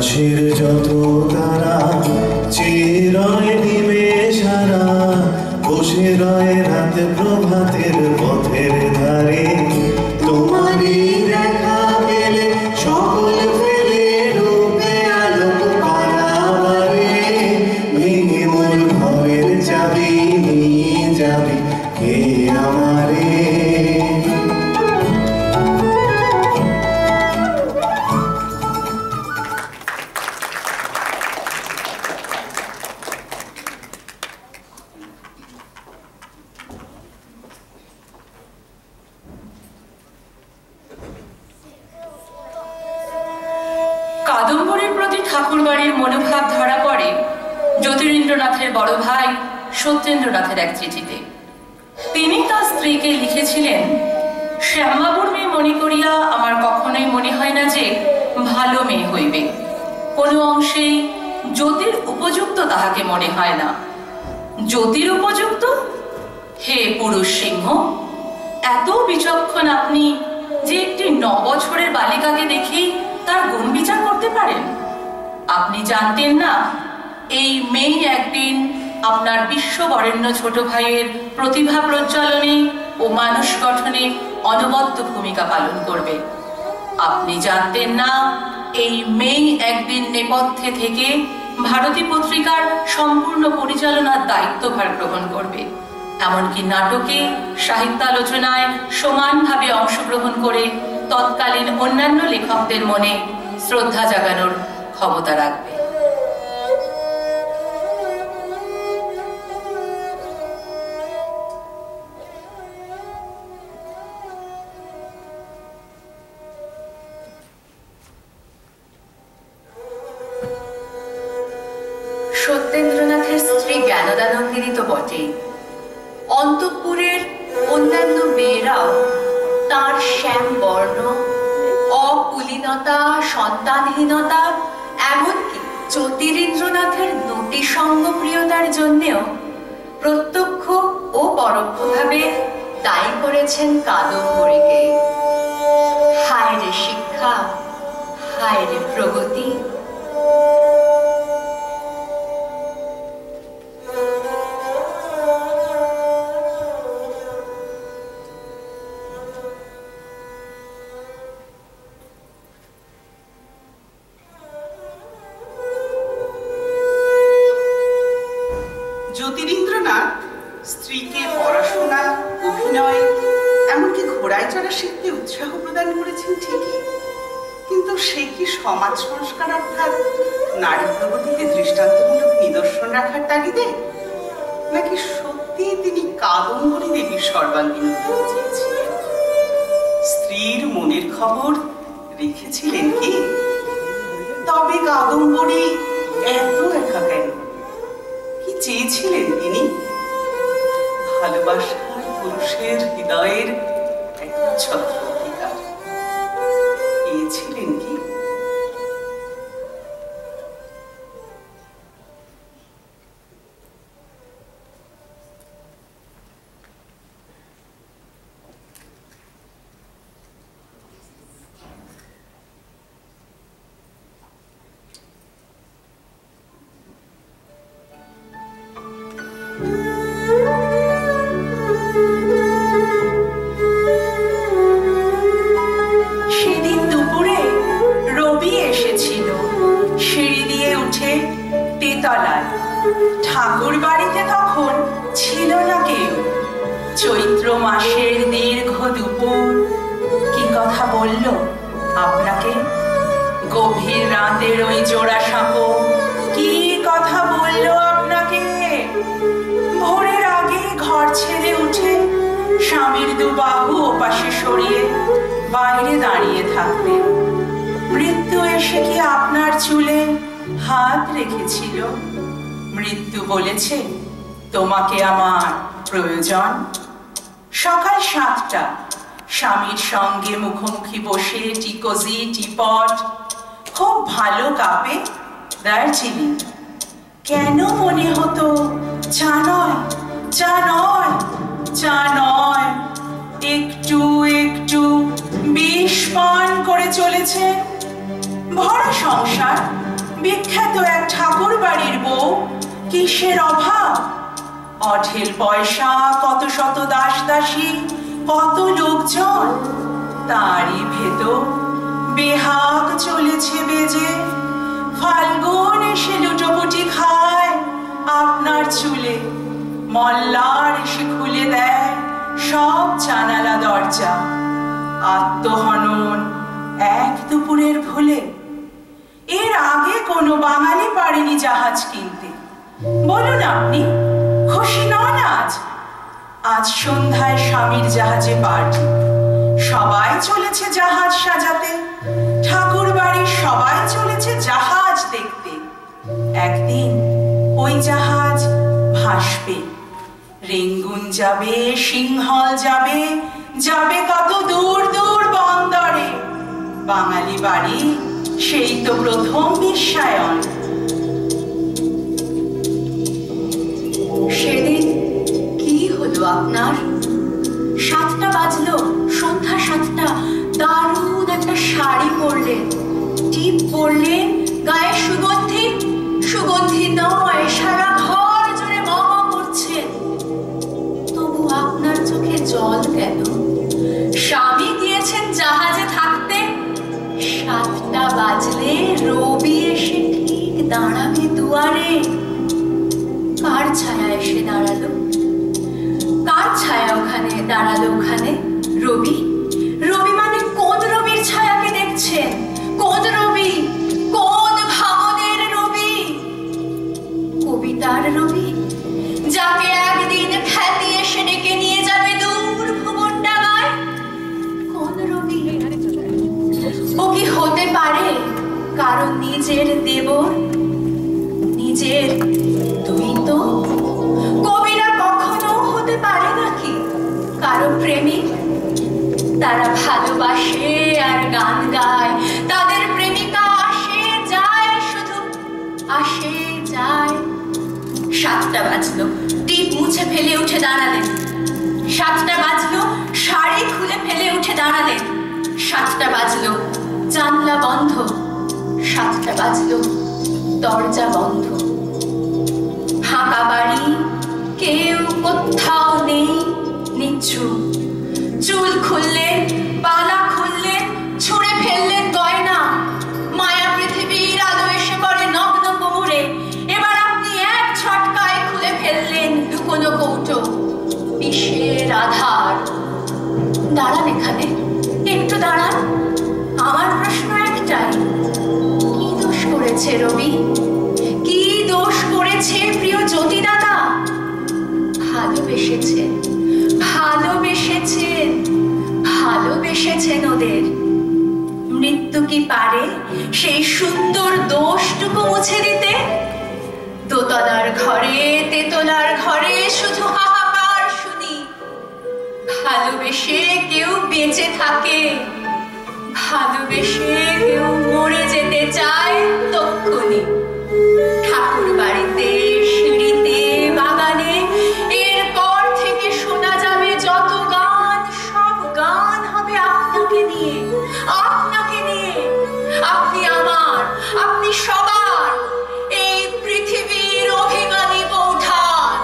আকাশের যত তারা চিরয় দিবে সারা, বসে রয় রাত প্রভাতের পথের ধারে। তোমারই দেখা পেলে সকল ফেলে ডুবে আলোক পারাবারে, ভেঙে মোর ঘরের চাবি নিয়ে যাবি কে আমারে। কাদম্বরীর প্রতি ঠাকুরবাড়ির মনোভাব ধরা পড়ে জ্যোতিরিন্দ্রনাথের বড় ভাই সত্যেন্দ্রনাথের এক চিঠিতে। তিনি তার স্ত্রীকে লিখেছিলেন, শ্যামবাবুর মেয়ে মনে করিয়া আমার কখনোই মনে হয় না যে ভালো মেয়ে হইবে, কোনো অংশেই জ্যোতির উপযুক্ত তাহাকে মনে হয় না। জ্যোতির উপযুক্ত? হে পুরুষ সিংহ, এত বিচক্ষণ আপনি যে একটি 9 বছরের বালিকাকে দেখেই তার গুণ বিচার করতে পারেন? আপনি জানতেন না এই মেয়ে একদিন আপনার বিশ্ববরেণ্য ছোট ভাইয়ের প্রতিভা প্রজ্বলনে ও মানুষ গঠনে অনবদ্য ভূমিকা পালন করবে? আপনি জানতেন না এই মেয়ে একদিন নেপথ্যে থেকে ভারতী পত্রিকার সম্পূর্ণ পরিচালনার দায়িত্বভার গ্রহণ করবে, এমনকি নাটকে সাহিত্যালোচনায় সমানভাবে অংশগ্রহণ করে তৎকালীন অন্যান্য লেখকদের মনে শ্রদ্ধা জাগানোর ক্ষমতা রাখবে। সত্যেন্দ্রনাথের স্ত্রী জ্ঞানদানন্দিনী তো বটেই, অন্তঃপুরের অন্যান্য মেয়েরাও তার শ্যাম বর্ণ, অকুলীনতা, সন্তানহীনতা, এমনকি জ্যোতিরিন্দ্রনাথের দুটি সঙ্গপ্রিয়তার জন্যেও প্রত্যক্ষ ও পরোক্ষভাবে দায়ী করেছেন কাদম্বরীকে। হায় রে শিক্ষা, হায় রে প্রগতি। জ্যোতিরিন্দ্রনাথ স্ত্রীকে পড়াশোনা, অভিনয়, এমনকি ঘোড়ায় চড়া শিখতে উৎসাহ প্রদান করেছেন ঠিকই, কিন্তু সে কি সমাজ সংস্কার অর্থাৎ নারী প্রগতিতে দৃষ্টান্তমূলক নিদর্শন রাখার তাগিদে, নাকি সত্যি তিনি কাদম্বরী দেবীর সর্বাঙ্গীন উন্নতি চেয়েছিলেন? স্ত্রীর মনের খবর রেখেছিলেন কি? তবে কাদম্বরী এত একা কেন? কি চেয়েছিলেন তিনি? ভালোবাসার পুরুষের হৃদয়ের এক ছত্র অধিকার পেয়েছিলেন কি? ঠাকুর বাড়িতে তখন ছিল না কেউ। চৈত্র মাসের দীর্ঘ দুপুর কি কথা বলল আপনাকে? গভীর রাতের ওই জোড়া সাঁকো কি কথা বলল আপনাকে? ভোরের আগে ঘর ছেড়ে উঠে স্বামীর দুবাহু ওপাশে সরিয়ে বাইরে দাঁড়িয়ে থাকতেন। মৃত্যু এসে কি আপনার চুলে হাত রেখেছিল? মৃত্যু বলেছে তোমাকে আমার প্রয়োজন। সকাল 7টা স্বামীর সঙ্গে মুখোমুখি বসে টিকোজি, টিপট, খুব ভালো কাপে দারচিনি। কেন মনে হতো চা নয়, চা নয়, চা নয়, একটু একটু বিষ পান করে চলেছে। ভরা সংসার, বিখ্যাত এক ঠাকুর বাড়ির বউ, কিসের অভাব? অঢেল পয়সা, কত শত দাস দাসী, কত লোকজন, তারই ভেতর বেহাগ চলেছে বেজে। ফাল্গুন এসে লুটোপুটি খায় আপনার চুলে, মল্লার এসে খুলে দেয় সব জানালা দরজা। আত্মহনন এক দুপুরের ভুলে। এর আগে কোনো বাঙালি পারেনি জাহাজ কিনতে। বলুন আপনি খুশি নন আজ? আজ সন্ধ্যায় স্বামীর জাহাজে পার্টি, সবাই চলেছে জাহাজ সাজাতে। ঠাকুর বাড়ির সবাই চলেছে জাহাজ দেখতে। একদিন ওই জাহাজ ভাসবে, রেঙ্গুন যাবে, সিংহল যাবে, যাবে কত দূর দূর বন্দরে। বাঙালি বাড়ি সেই তো প্রথম বিশ্বায়ন। সেদিন কি হলো আপনার? 7টা বাজলো, সন্ধ্যা 7টা। দারুণ একটা শাড়ি পরলেন, টিপ পরলেন, গায়ে সুগন্ধি। সুগন্ধি নয়, সারা ঘর জুড়ে মম করছে। তবু আপনার চোখে জল কেন? স্বামী গিয়েছেন জাহাজে থাকতে। 7টা বাজলে রবি এসে ঠিক দাঁড়াবে দুয়ারে। কার ছায়া এসে দাঁড়ালো? কার ছায়া ওখানে দাঁড়ালো? ওখানে রবি। রবি মানে কোন রবির ছায়াকে দেখছেন? কোন রবি? কোন ভাবনের রবি? কবিতার রবি, যাকে একদিন খ্যাতি এসে ডেকে নিয়ে যাবে দূর ভুবন ডাঙায়? কোন রবি? ও কি হতে পারে কারণ নিজের দেবর, নিজের দ্বৈত? কবিরা কখনো হতে পারে নাকি কারো প্রেমিক? তারা ভালোবাসে আর গান গায়, তাদের প্রেমিকা আসে যায়, শুধু আসে যায়। 7টা বাজলো, টিপ মুছে ফেলে উঠে দাঁড়ালেন। 7টা বাজলো, শাড়ি খুলে ফেলে উঠে দাঁড়ালেন। 7টা বাজলো, জানলা বন্ধ। 7টা বাজলো, দরজা বন্ধ। ফাঁকা বাড়ি, কেউ কোথাও নেই, নিঝুম। চুল খুললেন, পালা খুললেন, ছুঁড়ে ফেললেন গয়না। মায়া পৃথিবীর আলো এসে পড়ে নগ্ন কোমরে। এবার আপনি এক ঝটকায় খুলে ফেললেন লুকোনো কৌটো। বিষের আধার। দাঁড়ান এখানে, একটু দাঁড়ান। আমার প্রশ্ন একটাই, কি দোষ করেছে রবি? কি দোষ করেছে প্রিয় জ্যোতিদাতা? ভালোবেসেছেন, ভালোবেসেছেন, ভালোবেসেছেন ওদের। মৃত্যু কি পারে সেই সুন্দর দোষটুকু মুছে দিতে? দোতলার ঘরে, তেতলার ঘরে শুধু হাহাকার শুনি। ভালোবেসে কেউ বেঁচে থাকে, ভালোবেসে কেউ মরে যেতে চায় তক্ষুনি। ঠাকুর বাড়িতে, সিঁড়িতে, বাগানে এরপর থেকে শোনা যাবে যত গান, সব গান হবে আপনাকে নিয়ে, আপনাকে নিয়ে। আপনি আমার, আপনি সবার, এই পৃথিবীর অভিমানী বৌঠান।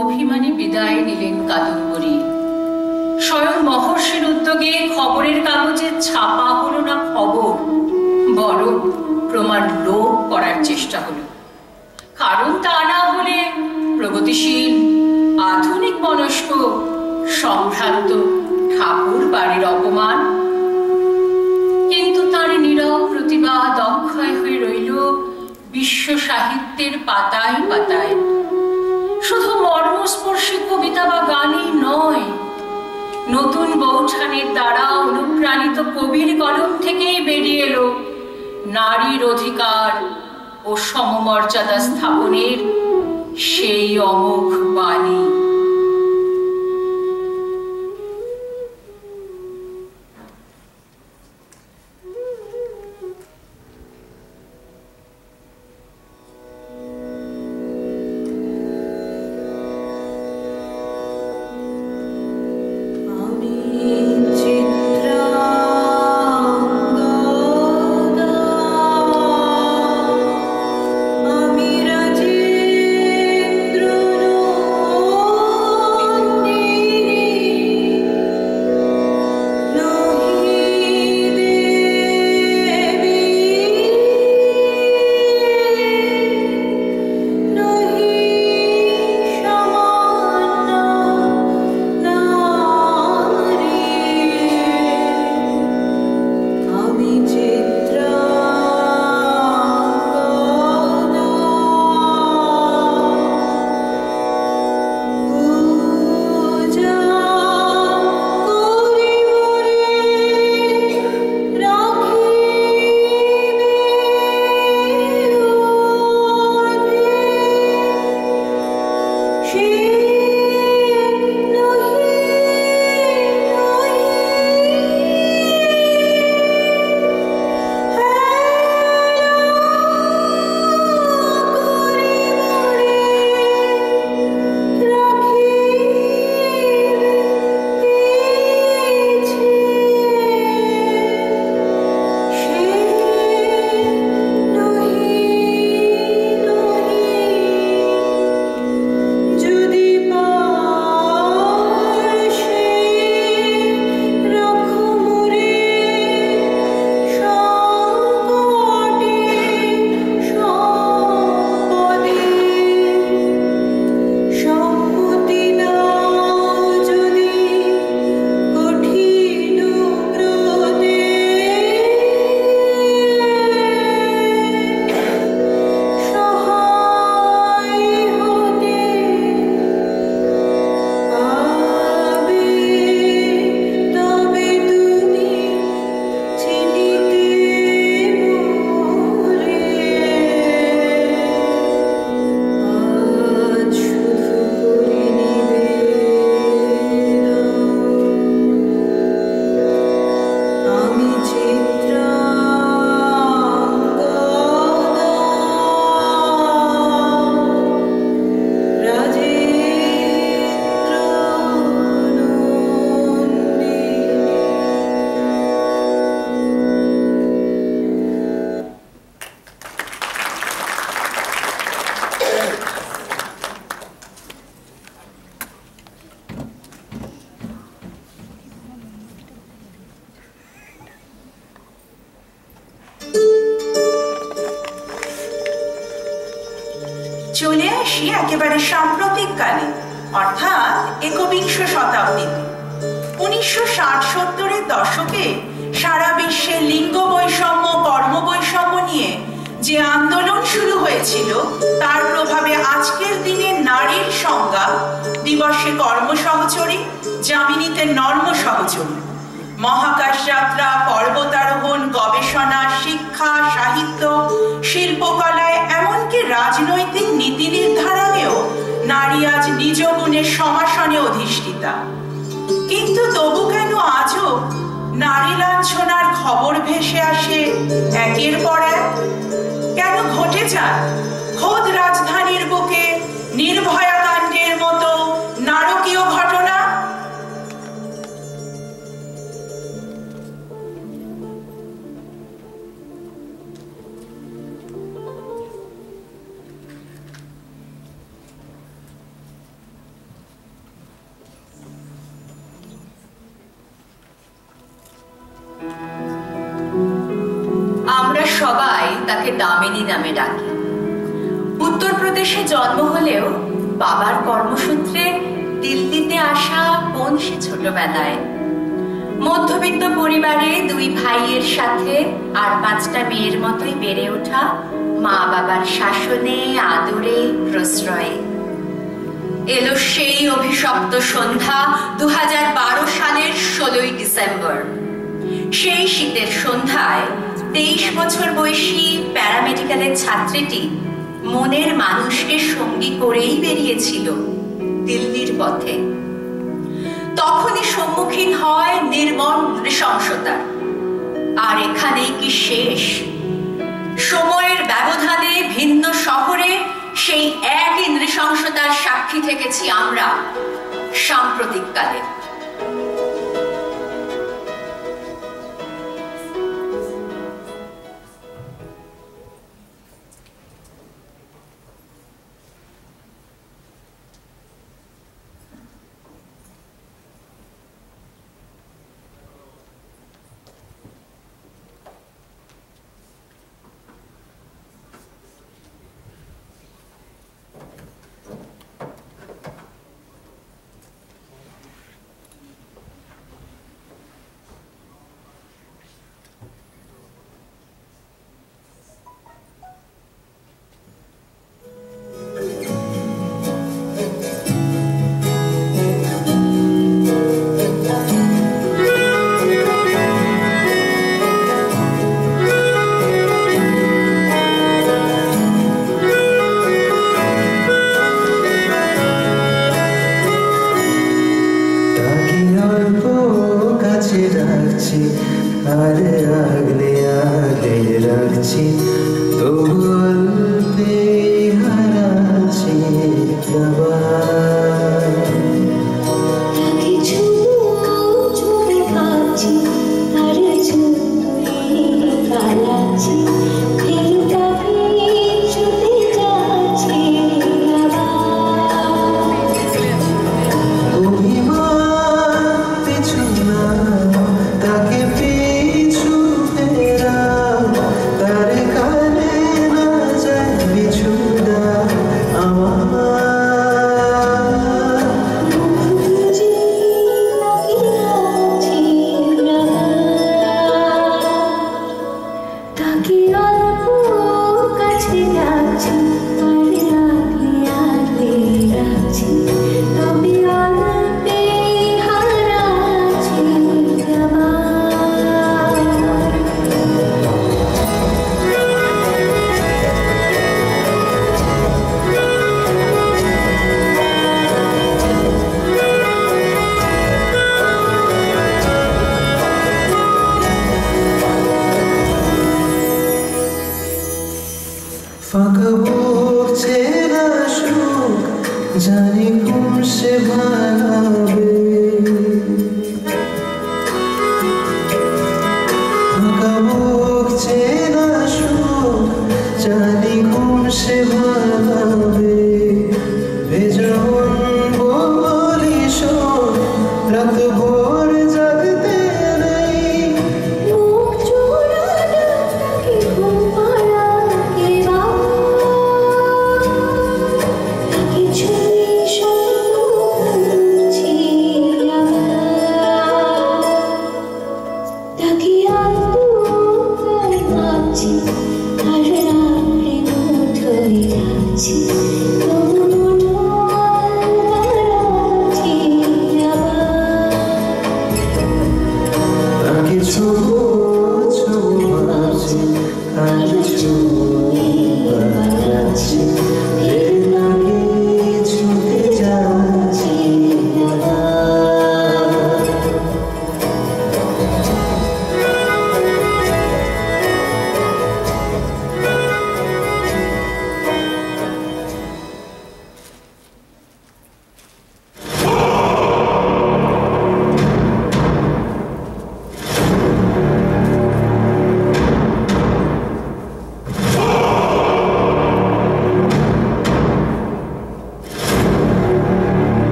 অভিমানী বিদায় নিলেন কাদম্বরী। স্বয়ং মহর্ষির উদ্যোগে খবরের কাগজে ছাপা হলো না খবর, বরং প্রমাণ লোপ করার চেষ্টা হলো। কারণ তা না হলে প্রগতিশীল, আধুনিক মনস্ক, সম্ভ্রান্ত ঠাকুর বাড়ির অপমান। কিন্তু তার নীরব প্রতিবাদ অক্ষয় হয়ে রইল বিশ্ব সাহিত্যের পাতায় পাতায়। শুধু মর্মস্পর্শী কবিতা বা গানই নয়, নতুন বৌঠানের দ্বারা অনুপ্রাণিত কবির কলম থেকেই বেরিয়ে এলো নারীর অধিকার ও সমমর্যাদা স্থাপনের সেই অমোঘ বাণী। চলে আসি একেবারে সাম্প্রতিক কালে, অর্থাৎ একবিংশ শতাব্দীতে। 1960-70-এর দশকে সারা বিশ্বে লিঙ্গ বৈষম্য, কর্ম বৈষম্য নিয়ে যে আন্দোলন শুরু হয়েছিল, তার প্রভাবে আজকের দিনে নারীর সংজ্ঞা দিবসে কর্মসহচরী, যামিনীতে নর্ম সহচরী। মহাকাশ যাত্রা, পর্বতারোহণ, গবেষণা, শিক্ষা, সাহিত্য, শিল্পকলায়, এমনকি রাজনৈতিক নীতি নির্ধারণেও নারী আজ নিজ গুণে সমাসনে অধিষ্ঠিতা। কিন্তু তবু কেন আজও নারী লাঞ্ছনার খবর ভেসে আসে একের পর এক? কেন ঘটে যায় খোদ রাজধানীর বুকে নির্ভয়া কাণ্ডের মতো নারকীয় ঘটনা? আমরা সবাই তাকে দামিনী নামে ডাকি। উত্তরপ্রদেশে জন্ম হলেও বাবার কর্মসূত্রে দিল্লিতে আসা বংশী ছোটবেলায়। মধ্যবিত্ত পরিবারে 2 ভাইয়ের সাথে আর 5টা মেয়ের মতোই বেড়ে ওঠা মা বাবার শাসনে, আদরে, প্রশ্রয়ে। এলো সেই অভিশপ্ত সন্ধ্যা 2012 সালের 16ই ডিসেম্বর। সেই শীতের সন্ধ্যায় 23 বছর বয়সী প্যারামেডিক্যালের ছাত্রীটি মনের মানুষকে সঙ্গী করেই বেরিয়েছিল দিল্লির পথে। তখনই সম্মুখীন হয় নির্মম নৃশংসতার। আর এখানেই কি শেষ? সময়ের ব্যবধানে ভিন্ন শহরে সেই একই নৃশংসতার সাক্ষী থেকেছি আমরা সাম্প্রতিককালে।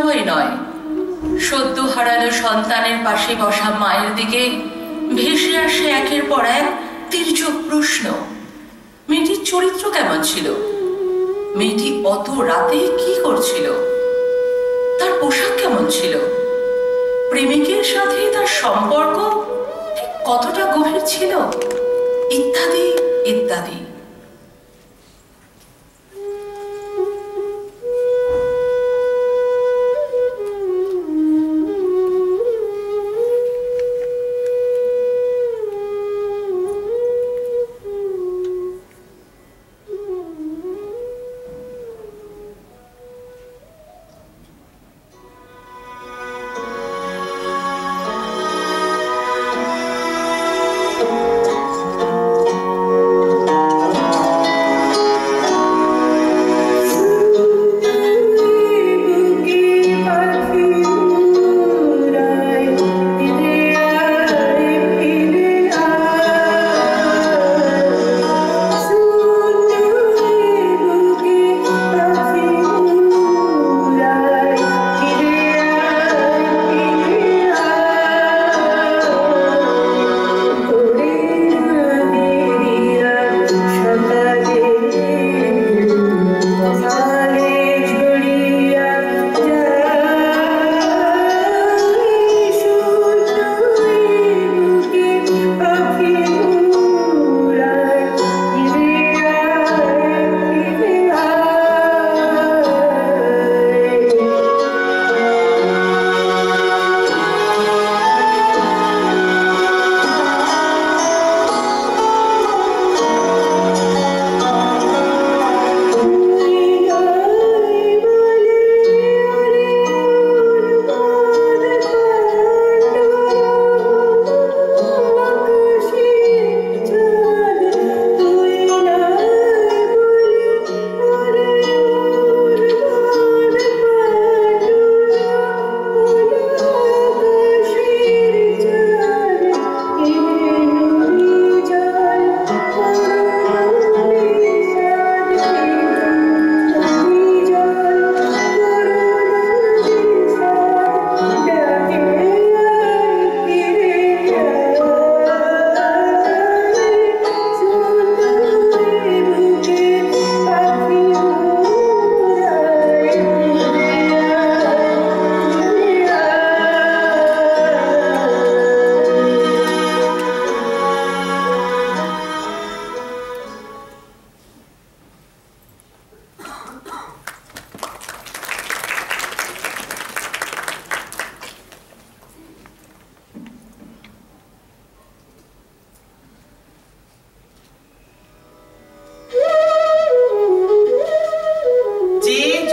যাওয়াই নয়, সদ্য হারানো সন্তানের পাশে বসা মায়ের দিকে ভেসে আসে একের পর এক তির্যক প্রশ্ন। মেয়েটির চরিত্র কেমন ছিল? মেয়েটি অত রাতে কি করছিল? তার পোশাক কেমন ছিল? প্রেমিকের সাথে তার সম্পর্ক ঠিক কতটা গভীর ছিল? ইত্যাদি ইত্যাদি।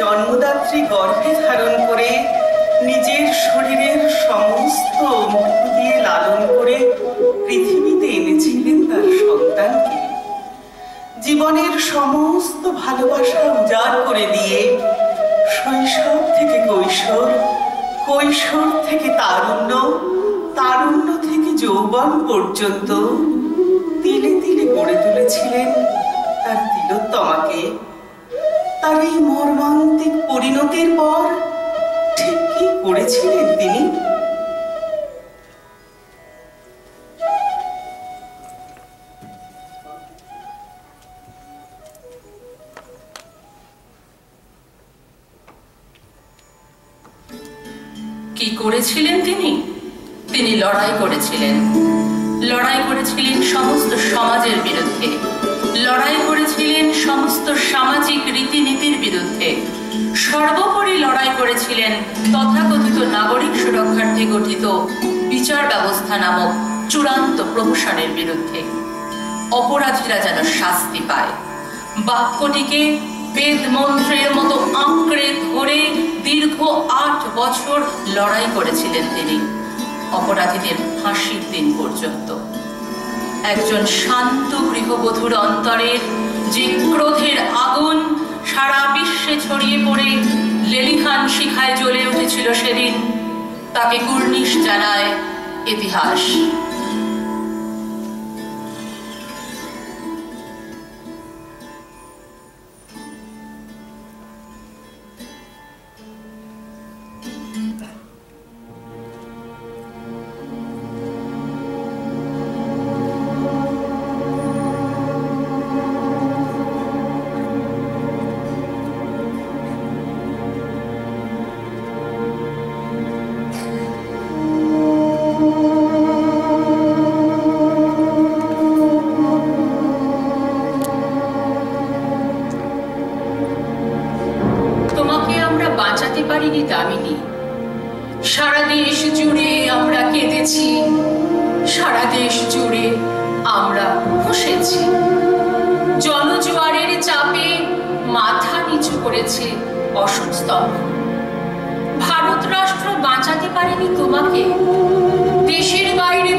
জন্মদাত্রী গর্ভে ধারণ করে নিজের শরীরের সমস্ত অঙ্গ দিয়ে লালন করে পৃথিবীতে এনেছিলেন তার সন্তানকে, জীবনের সমস্ত ভালোবাসা উজাড় করে দিয়ে শৈশব থেকে কৈশোর, কৈশোর থেকে তারুণ্য, তারুণ্য থেকে যৌবন পর্যন্ত তিলে তিলে গড়ে তুলেছিলেন তার তিলোত্তমাকে। তার এই মর্মান্তিক পরিণতির পর ঠিক কি করেছিলেন তিনি? কি করেছিলেন তিনি? তিনি লড়াই করেছিলেন। লড়াই করেছিলেন সমস্ত সমাজের বিরুদ্ধে, লড়াই করেছিলেন সমস্ত সামাজিক রীতিনীতির বিরুদ্ধে, সর্বোপরি লড়াই করেছিলেন তথাকথিত নাগরিক সুরক্ষার্থে গঠিত বিচার ব্যবস্থা নামক চূড়ান্ত প্রহসনের বিরুদ্ধে। অপরাধীরা যেন শাস্তি পায়, বাক্যটিকে বেদ মন্ত্রের মতো আঁকড়ে ধরে দীর্ঘ 8 বছর লড়াই করেছিলেন তিনি, অপরাধীদের ফাঁসির দিন পর্যন্ত। একজন শান্ত গৃহবধূর অন্তরের যে ক্রোধের আগুন সারা বিশ্বে ছড়িয়ে পড়ে লেলিহান শিখায় জ্বলে উঠেছিল সেদিন, তাকে কুর্নিশ জানায় ইতিহাস। পারিনি দামিনী। সারা দেশ জুড়ে আমরা কেঁদেছি, সারা দেশ জুড়ে আমরা ফুঁসেছি। জনজোয়ারের চাপে মাথা নিচু করেছে অশোক স্তম্ভ। ভারত রাষ্ট্র বাঁচাতে পারেনি তোমাকে, দেশের বাইরে